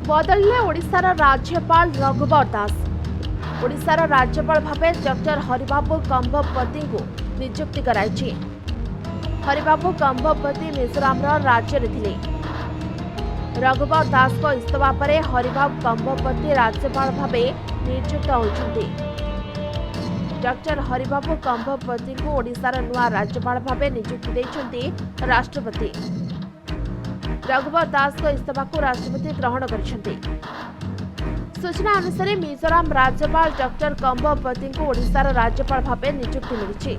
बदलिले ओडिशार राज्यपाल रघुवर दास। ओडिशार राज्यपाल भावे डॉक्टर हरिबाबू कंबवती को नियुक्ति कराई। हरिबाबू कंबवती मिजोराम राज्य थे। रघुवर दास को इस्तीफा पर हरिबाबू कंबवती राज्यपाल भावे नियुक्त होती। डॉक्टर हरिबाबू कंबवती को ओडिशार नुआ राज्यपाल भावे नियुक्ति देइछन्ति राष्ट्रपति। रघुवर दास को इस्तीफा को राष्ट्रपति ग्रहण करिसेंति। सूचना अनुसार मिजोराम राज्यपाल डॉक्टर कंबवती को ओडिशार राज्यपाल भावे नियुक्ति मिली।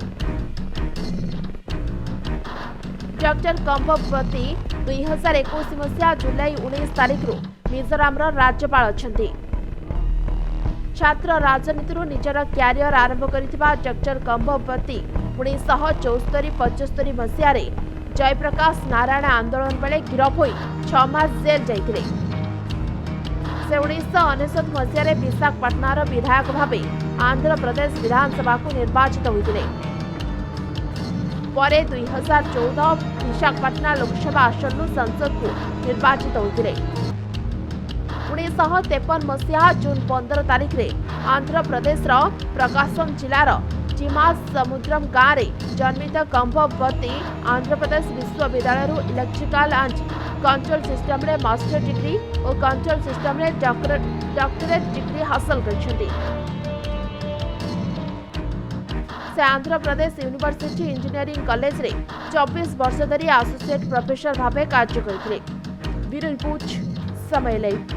डॉक्टर कंबवती 2021 मसीहा जुलाई 19 तारिख मिजोराम राज्यपाल अछंती। छात्र राजनीति निजर क्यारियर आरंभ करिथिबा डॉक्टर कंबवती 1974-75 मसीह जयप्रकाश नारायण आंदोलन बेले गिरफ होई 6 मास जेल जाइथिले। से 1999 मसीह विशाखापट्टनार विधायक भावे आंध्र प्रदेश विधानसभा को निर्वाचित होइथिले। परे 2014 विशाखापट्टना लोकसभा आसन संसद को निर्वाचित होइथिले। 1953 मसीहा जून 15 तारिख रे आंध्र प्रदेश प्रकाशम जिलार चिमास समुद्रम गाँव में जन्मित कंबवती आंध्र प्रदेश विश्वविद्यालय इलेक्ट्रिकल एंड कंट्रोल सिस्टम रे मास्टर डिग्री और कंट्रोल सिस्टम रे डॉक्टरेट डिग्री हासिल करछन्ती। से Andhra Pradesh university engineering college रे 24 वर्ष धरी एसोसिएट प्रोफेसर भावे कार्य करथिले। ब्यूरो रिपोर्ट समय लाइव।